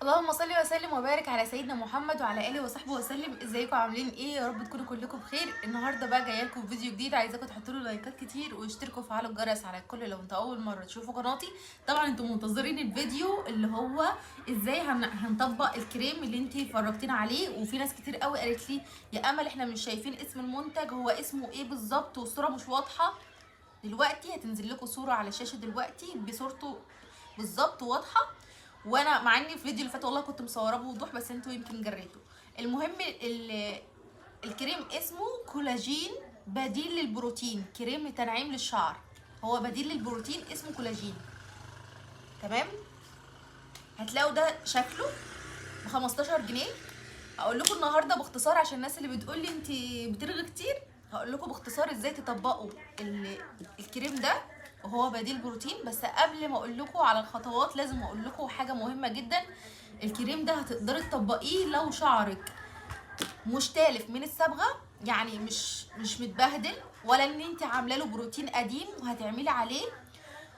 اللهم صل وسلم وبارك على سيدنا محمد وعلى اله وصحبه وسلم. ازيكم عاملين ايه؟ يا رب تكونوا كلكم بخير. النهارده بقى جايه لكم فيديو جديد، عايزاكم تحطوا له لايكات كتير واشتركوا وفعلوا الجرس على الكل لو انتوا اول مره تشوفوا قناتي. طبعا انتوا منتظرين الفيديو اللي هو ازاي هنطبق الكريم اللي انتي فرجتينا عليه، وفي ناس كتير قوي قالت لي يا امل احنا مش شايفين اسم المنتج، هو اسمه ايه بالظبط والصوره مش واضحه. دلوقتي هتنزل لكم صوره على الشاشه دلوقتي بصورته بالظبط واضحه، وانا مع اني في الفيديو اللي فات والله كنت مصوره بوضوح بس انتوا يمكن جريتوا. المهم الكريم اسمه كولاجين بديل للبروتين، كريم لتنعيم للشعر، هو بديل للبروتين اسمه كولاجين. تمام، هتلاقوا ده شكله ب 15 جنيه. هقول لكم النهارده باختصار عشان الناس اللي بتقول لي انت بترغي كتير، هقول لكم باختصار ازاي تطبقوا الكريم ده وهو بديل بروتين. بس قبل ما اقول لكم على الخطوات لازم اقول لكم حاجه مهمه جدا. الكريم ده هتقدري تطبقيه لو شعرك مش تالف من الصبغه، يعني مش متبهدل، ولا ان انت عامله له بروتين قديم وهتعملي عليه،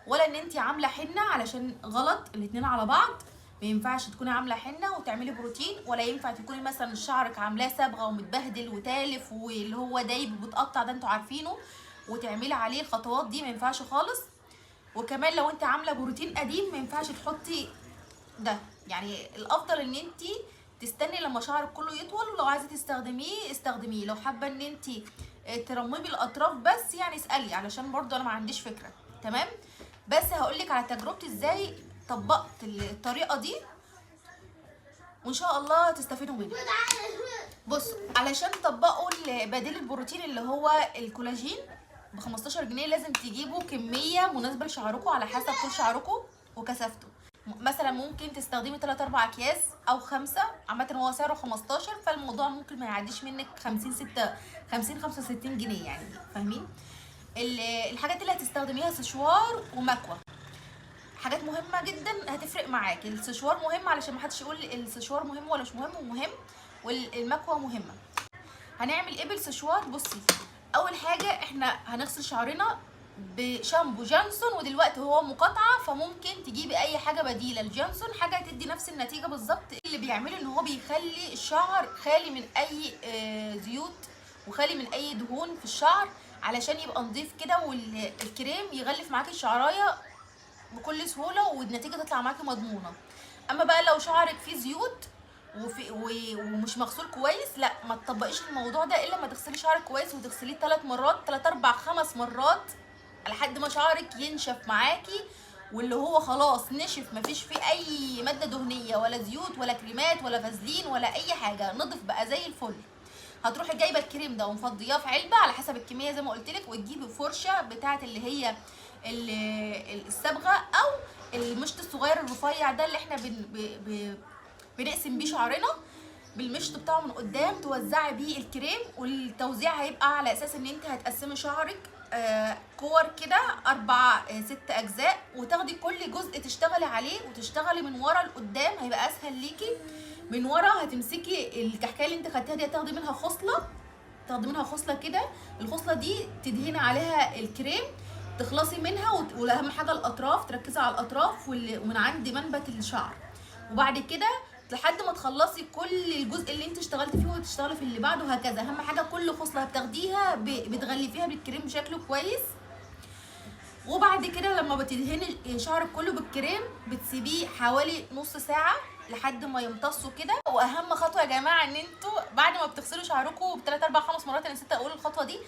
ولا ان انت عامله حنه، علشان غلط الاتنين على بعض. ما ينفعش تكوني عامله حنه وتعملي بروتين، ولا ينفع تكوني مثلا شعرك عاملاه صبغه ومتبهدل وتالف واللي هو دايب وبتقطع ده انتوا عارفينه، وتعملي عليه الخطوات دي، ما ينفعش خالص. وكمان لو انت عامله بروتين قديم ما ينفعش تحطي ده. يعني الافضل ان انت تستني لما شعرك كله يطول، ولو عايزه تستخدميه استخدميه، لو حابه ان انت ترممي الاطراف بس يعني اسالي، علشان برضو انا ما عنديش فكره. تمام، بس هقولك على تجربتي ازاي طبقت الطريقه دي وان شاء الله تستفيدوا منها. بصوا، علشان تطبقوا بديل البروتين اللي هو الكولاجين ب 15 جنيه لازم تجيبوا كميه مناسبه لشعركم على حسب طول شعركم وكثافته. مثلا ممكن تستخدمي 3 4 اكياس او 5، عامه هو سعره 15، فالموضوع ممكن ما يعديش منك 50 65 جنيه يعني، فاهمين؟ الحاجات اللي هتستخدميها سشوار ومكوى، حاجات مهمه جدا هتفرق معاكي. السشوار مهم علشان ما حدش يقول السشوار مهم ولا مش مهم، ومهم، والمكوى مهمه. هنعمل ايه بالسشوار؟ بصي، اول حاجه احنا هنغسل شعرنا بشامبو جونسون، ودلوقتي هو مقاطعه فممكن تجيبي اي حاجه بديله لجونسون، حاجه هتدي نفس النتيجه بالظبط. اللي بيعمله ان هو بيخلي الشعر خالي من اي زيوت وخالي من اي دهون في الشعر، علشان يبقى نظيف كده، والكريم يغلف معاكي الشعرايه بكل سهوله والنتيجه تطلع معاكي مضمونه. اما بقى لو شعرك فيه زيوت ومش مغسول كويس، لا ما تطبقيش الموضوع ده الا ما تغسلي شعرك كويس، وتغسليه 3 مرات، 3 4 5 مرات لحد ما شعرك ينشف معاكي، واللي هو خلاص نشف مفيش فيه اي ماده دهنيه ولا زيوت ولا كريمات ولا فازلين ولا اي حاجه، نضف بقى زي الفل. هتروحي جايبه الكريم ده ومفضياه في علبه على حسب الكميه زي ما قلت لك، وتجيبي فرشه بتاعه اللي هي الصبغه او المشط الصغير الرفيع ده اللي احنا بنقسم بيه شعرنا، بالمشط بتاعه من قدام توزعي بيه الكريم. والتوزيع هيبقى على اساس ان انت هتقسمي شعرك كور كده 4 6 اجزاء، وتاخدي كل جزء تشتغلي عليه وتشتغلي من ورا لقدام، هيبقى اسهل ليكي. من ورا هتمسكي الكحكايه اللي انت خدتيها دي، تاخدي منها خصله، تاخدي منها خصله كده، الخصله دي تدهني عليها الكريم، تخلصي منها واهم حاجه الاطراف، تركزي على الاطراف ومن عند منبت الشعر. وبعد كده لحد ما تخلصي كل الجزء اللي انت اشتغلتي فيه وتشتغلي في اللي بعده وهكذا. اهم حاجه كل خصله بتاخديها بتغلفيها بالكريم بشكل كويس. وبعد كده لما بتدهني شعرك كله بالكريم بتسيبيه حوالي نص ساعه لحد ما يمتصوا كده. واهم خطوه يا جماعه ان انتوا بعد ما بتغسلوا شعركم ب3 4 5 مرات، انا نسيت اقول الخطوه دي،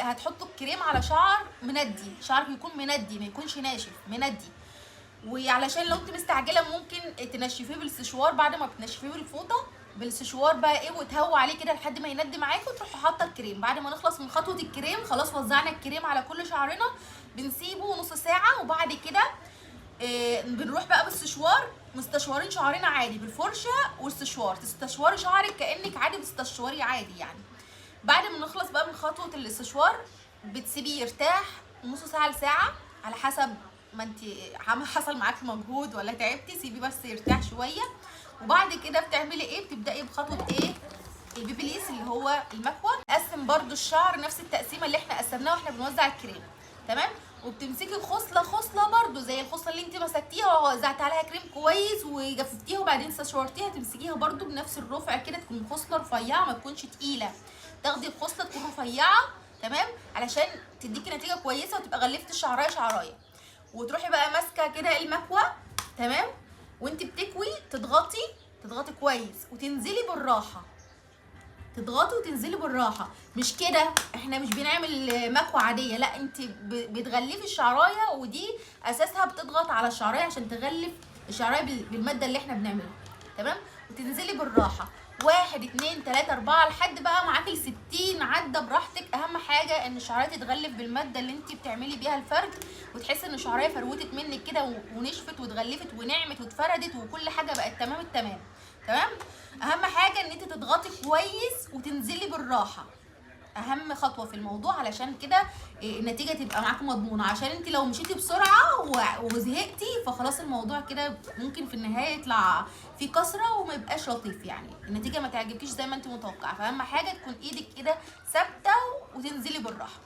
هتحطوا الكريم على شعر مندي، شعرك يكون مندي ما يكونش ناشف، مندي. وعلشان لو انت مستعجله ممكن تنشفيه بالسشوار، بعد ما بتنشفيه بالفوطه بالسشوار بقى ايه وتهوي عليه كده لحد ما يندي معاكي، وتروحوا حاطه الكريم. بعد ما نخلص من خطوه الكريم خلاص وزعنا الكريم على كل شعرنا، بنسيبه نص ساعه. وبعد كده بنروح بقى بالسشوار مستشوارين شعرنا عادي بالفرشه والسشوار، تستشوري شعرك كانك عادي بتستشوري عادي يعني. بعد ما نخلص بقى من خطوه الاستشوار بتسيبيه يرتاح نص ساعه لساعه على حسب ما انت حصل معاكي مجهود ولا تعبتي، سيبيه بس يرتاح شويه. وبعد كده بتعملي ايه؟ بتبداي بخطوه ايه؟ البيبليس اللي هو المكوى. نقسم برده الشعر نفس التقسيمه اللي احنا قسمناها واحنا بنوزع الكريم، تمام. وبتمسكي خصله خصله برده زي الخصله اللي انت مسكتيها ووزعتي عليها كريم كويس وجففتيها وبعدين استشورتيها، تمسكيها برده بنفس الرفع كده، تكون خصله رفيعه ما تكونش تقيله. تاخدي الخصله تكون رفيعه تمام علشان تديكي نتيجه كويسه وتبقى غلفتي الشعرايه شعرايه. وتروحي بقى ماسكه كده المكوه تمام، وانت بتكوي تضغطي كويس وتنزلي بالراحه، تضغطي وتنزلي بالراحه. مش كده، احنا مش بنعمل مكوه عاديه، لا انت بتغلفي الشعرايه، ودي اساسها بتضغط على الشعرايه عشان تغلف الشعرايه بالماده اللي احنا بنعملها تمام. وتنزلي بالراحه 1 2 3 4 لحد بقى معاكي ال60 عدى براحتك. اهم حاجه ان الشعرايه تتغلف بالماده اللي انت بتعملي بيها الفرد، وتحسي ان الشعرايه فروتت منك كده ونشفت واتغلفت ونعمت واتفردت وكل حاجه بقت تمام التمام تمام. اهم حاجه ان انت تضغطي كويس وتنزلي بالراحه، اهم خطوه في الموضوع، علشان كده النتيجه تبقى معاكي مضمونه. عشان انت لو مشيتي بسرعه وزهقتي فخلاص الموضوع كده ممكن في النهايه يطلع فيه كسره وما يبقاش لطيف، يعني النتيجه ما تعجبكيش زي ما انت متوقعه. فاهم حاجه تكون ايدك كده ثابته وتنزلي بالراحه،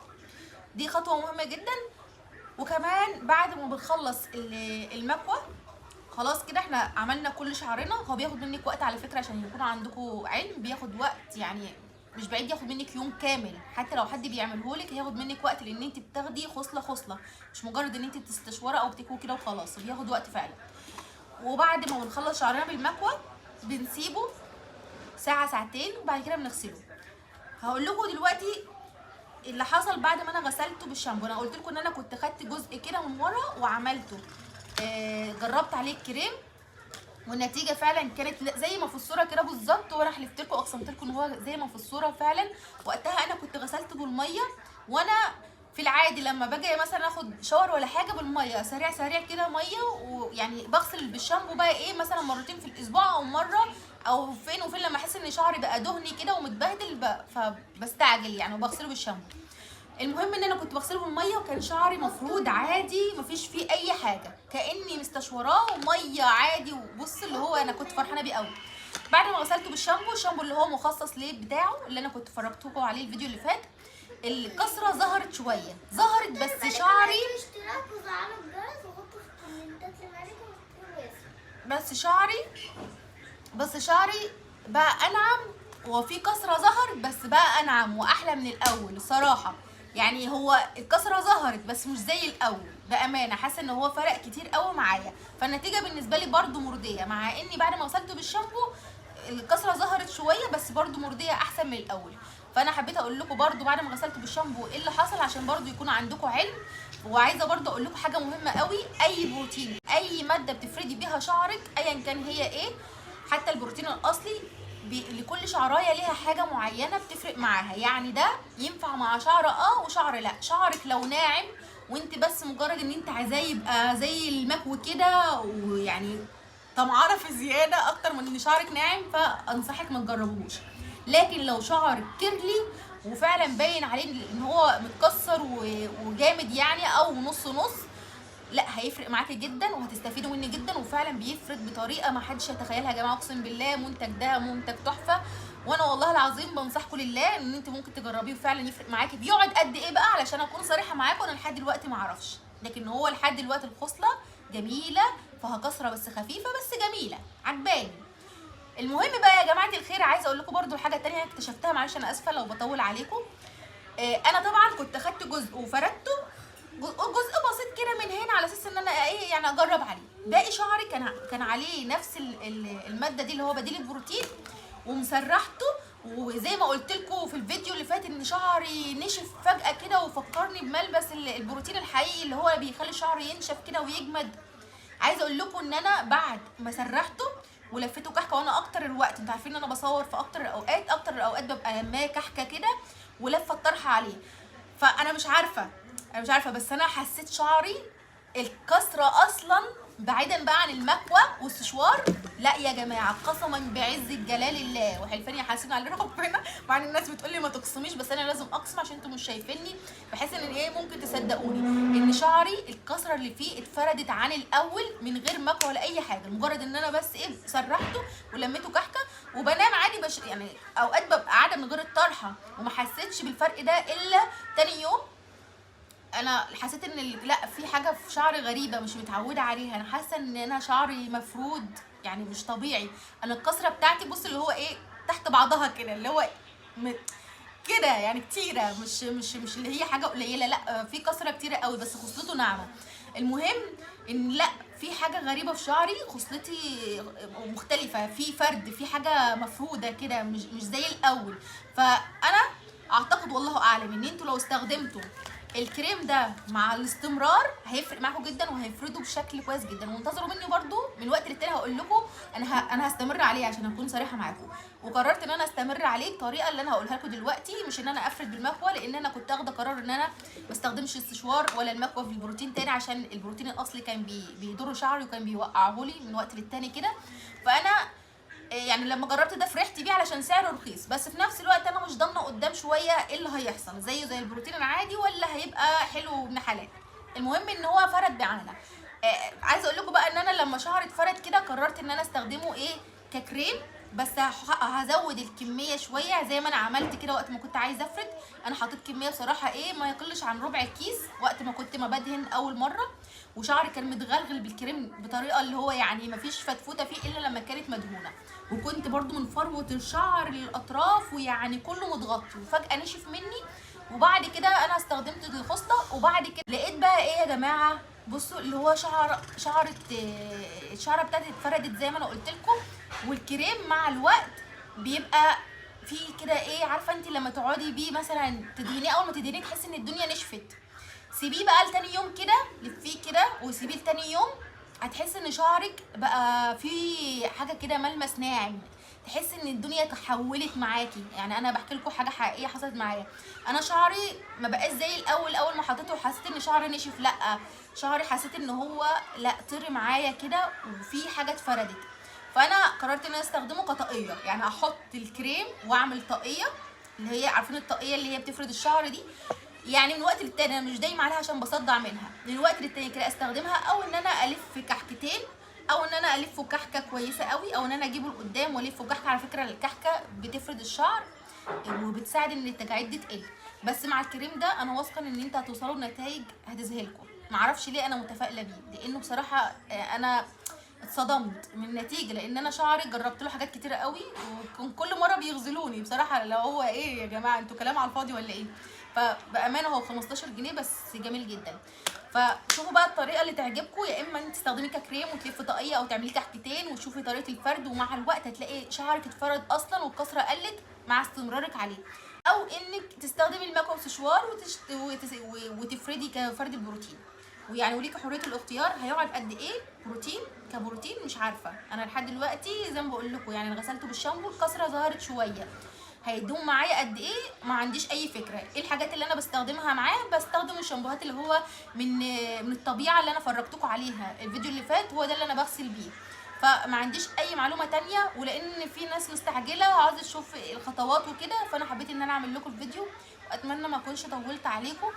دي خطوه مهمه جدا. وكمان بعد ما بنخلص المكوه خلاص كده احنا عملنا كل شعرنا. هو بياخد منك وقت على فكره، عشان يكون عندكم علم بياخد وقت، يعني مش بعيد ياخد منك يوم كامل. حتى لو حد بيعملهولك هياخد منك وقت، لان انت بتاخدي خصله خصله، مش مجرد ان انت بتستشوري او بتكوي كده وخلاص، بياخد وقت فعلا. وبعد ما بنخلص شعرنا بالمكوه بنسيبه ساعه ساعتين وبعد كده بنغسله. هقول لكم دلوقتي اللي حصل بعد ما انا غسلته بالشامبو. انا قلت لكم ان انا كنت خدت جزء كده من ورا وعملته جربت عليه الكريم، والنتيجه فعلا كانت زي ما في الصوره كده بالظبط، وانا حلفت لكم واقسمت لكم ان هو زي ما في الصوره فعلا. وقتها انا كنت غسلته بالميه، وانا في العادي لما باجي مثلا اخد شاور ولا حاجه بالميه سريع سريع كده ميه، ويعني بغسل بالشامبو بقى ايه مثلا مرتين في الاسبوع او مره او فين وفين لما احس ان شعري بقى دهني كده ومتبهدل فبستعجل يعني وبغسله بالشامبو. المهم ان انا كنت بغسله بالميه وكان شعري مفرود عادي مفيش فيه اي حاجه، كاني مستشوراه ميه عادي. وبص اللي هو انا كنت فرحانه بيه قوي. بعد ما غسلته بالشامبو، الشامبو اللي هو مخصص ليه بتاعه اللي انا كنت فرجتكم عليه الفيديو اللي فات، الكسره ظهرت شويه، ظهرت بس شعري بس شعري بقى انعم، وفي كسره ظهرت بس بقى انعم واحلى من الاول صراحه. يعني هو الكسره ظهرت بس مش زي الاول بامانه، حاسه ان هو فرق كتير قوي معايا. فالنتيجه بالنسبه لي برده مرضيه، مع اني بعد ما غسلته بالشامبو الكسره ظهرت شويه بس برده مرضيه احسن من الاول. فانا حبيت اقول لكم برده بعد ما غسلته بالشامبو ايه اللي حصل عشان برده يكون عندكم علم. وعايزه برده اقول لكم حاجه مهمه قوي، اي بروتين اي ماده بتفردي بيها شعرك ايا كان هي ايه، حتى البروتين الاصلي لكل شعرايه ليها حاجه معينه بتفرق معاها. يعني ده ينفع مع شعر وشعر لا. شعرك لو ناعم وانت بس مجرد ان انت عايزاه يبقى زي المكوي كده ويعني طمعانه في زياده اكتر من ان شعرك ناعم، فانصحك ما تجربوش. لكن لو شعرك كيرلي وفعلا باين عليه ان هو متكسر وجامد يعني او نص نص، لا هيفرق معاكي جدا وهتستفيدوا مني جدا، وفعلا بيفرد بطريقه ما حدش يتخيلها يا جماعه. اقسم بالله منتج ده منتج تحفه، وانا والله العظيم بنصحكم لله ان انتوا ممكن تجربيه وفعلا يفرق معاكي. بيقعد قد ايه بقى علشان اكون صريحه معاكم، انا لحد دلوقتي ما اعرفش، لكن هو لحد دلوقتي الخصله جميله، فيها كسره بس خفيفه بس جميله عجباني. المهم بقى يا جماعه الخير، عايزه اقول لكم برده الحاجه الثانيه اكتشفتها، معلش انا اسفه لو بطول عليكم. انا طبعا كنت اخدت جزء وفردته جزء بسيط كده من هنا على اساس ان انا ايه يعني اجرب عليه. باقي شعري كان عليه نفس الماده دي اللي هو بديل البروتين، ومسرحته. وزي ما قلت لكم في الفيديو اللي فات ان شعري نشف فجاه كده وفكرني بملبس البروتين الحقيقي اللي هو بيخلي شعري ينشف كده ويجمد. عايزه اقول لكم ان انا بعد ما سرحته ولفيته كحكه، وانا اكتر الوقت انتوا عارفين ان انا بصور في اكتر الاوقات ببقى لماه كحكه كده ولفه الطرحه عليه. فانا مش عارفه بس انا حسيت شعري الكسره اصلا بعيدا بقى عن المكوى والسشوار. لا يا جماعه قسما بعز الجلال الله وحلفاني يا حاسين على ربنا، مع ان الناس بتقول لي ما تقسميش بس انا لازم اقسم عشان انتوا مش شايفيني، بحيث ان ايه ممكن تصدقوني ان شعري الكسره اللي فيه اتفردت عن الاول من غير مكوى ولا اي حاجه، مجرد ان انا بس ايه سرحته ولميته كحكه وبنام عادي. يعني اوقات ببقى قاعده من غير الطرحه وما حسيتش بالفرق ده الا تاني يوم انا حسيت ان لا، في حاجه في شعري غريبه مش متعوده عليها. انا حاسه ان انا شعري مفرود يعني مش طبيعي. انا الكسره بتاعتي بص اللي هو ايه، تحت بعضها كده، اللي هو م- كده يعني كتيره، مش اللي هي حاجه قليله، لا في كسره كتيره قوي بس خصلته ناعمه. المهم ان لا، في حاجه غريبه في شعري، خصلتي مختلفه، في فرد، في حاجه مفروده كده، مش زي الاول. فانا اعتقد والله اعلم ان انتوا لو استخدمتوا الكريم ده مع الاستمرار هيفرق معاكم جدا وهيفرده بشكل كويس جدا. وانتظروا مني برده من وقت للتاني هقول لكم انا هستمر عليه عشان اكون صريحه معاكم. وقررت ان انا استمر عليه الطريقه اللي انا هقولها لكم دلوقتي، مش ان انا افرد بالمكوى، لان انا كنت واخده قرار ان انا ما استخدمش السشوار ولا المكوى في البروتين تاني، عشان البروتين الاصلي كان بيضر شعري وكان بيوقعه لي من وقت للتاني كده. فانا يعني لما جربت ده فرحت بيه علشان سعره رخيص، بس في نفس الوقت انا مش ضامنه قدام شويه ايه اللي هيحصل، زيه زي البروتين العادي ولا هيبقى حلو ابن حلال. المهم ان هو فرد معانا. عايزه اقول لكم بقى ان انا لما شعري اتفرد كده قررت ان انا استخدمه ايه ككريم، بس هزود الكميه شويه زي ما انا عملت كده وقت ما كنت عايزه افرد. انا حطيت كميه بصراحه ايه ما يقلش عن ربع الكيس وقت ما كنت ما بدهن اول مره، وشعري كان متغلغل بالكريم بطريقه اللي هو يعني مفيش فتفوته فيه الا لما كانت مدهونه. وكنت برضو من فروه الشعر للاطراف ويعني كله متغطي، وفجاه نشف مني. وبعد كده انا استخدمت الخصله، وبعد كده لقيت بقى ايه يا جماعه، بصوا اللي هو الشعره بتاعتي اتفردت زي ما انا قلت لكم. والكريم مع الوقت بيبقى في كده ايه، عارفه انت لما تقعدي بيه مثلا تدهنيه، اول ما تدهنيه تحسي ان الدنيا نشفت، سيبيه بقى لتاني يوم كده، لفيه كده وسيبيه لتاني يوم، هتحسي ان شعرك بقى فيه حاجه كده ملمس ناعم، تحسي ان الدنيا تحولت معاكي. يعني انا بحكي لكم حاجه حقيقيه حصلت معايا. انا شعري ما بقاش زي الاول، اول ما حطيته حسيت ان شعري نشف، لا شعري حسيت ان هو لا طري معايا كده وفي حاجه اتفردت. فانا قررت ان انا استخدمه كطاقيه، يعني احط الكريم واعمل طاقيه، اللي هي عارفين الطاقيه اللي هي بتفرد الشعر دي. يعني من وقت للتاني، انا مش دايما عليها عشان بصدع منها، من وقت للتاني كده استخدمها، او ان انا الف كحكتين، او ان انا الفه كحكه كويسه قوي، او ان انا اجيبه لقدام والفه كحكه. على فكره الكحكه بتفرد الشعر وبتساعد ان التجاعيد دي تقل. بس مع الكريم ده انا واثقه ان انت هتوصلوا لنتائج هتذهلكم. معرفش ليه انا متفائله بيه، لانه بصراحه انا اتصدمت من النتيجه، لان انا شعري جربت له حاجات كتيره قوي وكان كل مره بيغزلوني بصراحه. لو هو ايه يا جماعه، انتوا كلام على الفاضي ولا ايه؟ فبامانه هو 15 جنيه بس جميل جدا. فشوفوا بقى الطريقه اللي تعجبكم، يا اما انت تستخدمي ككريم وتلفي طاقيه او تعملي كحكتين وتشوفي طريقه الفرد، ومع الوقت هتلاقي شعرك اتفرد اصلا والكسره قلت مع استمرارك عليه. او انك تستخدمي الماكو سشوار وتفردي كفرد البروتين. ويعني وليكي حريه الاختيار هيقعد قد ايه بروتين كبروتين مش عارفه. انا لحد دلوقتي زي ما بقول لكم يعني انا غسلته بالشامبو الكسره ظهرت شويه، هيدوم معايا قد ايه ما عنديش اي فكره. ايه الحاجات اللي انا بستخدمها معاه؟ بستخدم الشامبوهات اللي هو من الطبيعه اللي انا فرجتكم عليها الفيديو اللي فات، هو ده اللي انا بغسل بيه. فما عنديش اي معلومه تانية، ولان في ناس مستعجله وعاوزه تشوف الخطوات وكده، فانا حبيت ان انا اعمل لكم الفيديو. واتمنى ما اكونش طولت عليكم،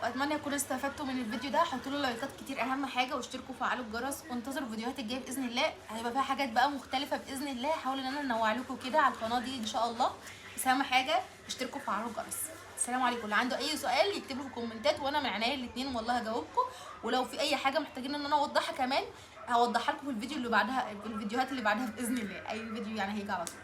واتمنى يكونوا استفدتوا من الفيديو ده. حطوا له لايكات كتير اهم حاجه، واشتركوا وفعلوا الجرس، وانتظروا الفيديوهات الجايه باذن الله، هيبقى فيها حاجات بقى مختلفه باذن الله. هحاول ان انا انوع لكم كده على القناه دي ان شاء الله. بس اهم حاجه اشتركوا وفعلوا الجرس. السلام عليكم. اللي عنده اي سؤال يكتبه في الكومنتات وانا من عينيا الاثنين والله هجاوبكم. ولو في اي حاجه محتاجين ان انا اوضحها كمان هوضحها لكم في الفيديو اللي بعدها، في الفيديوهات اللي بعدها باذن الله، اي فيديو يعني هيجي على طول.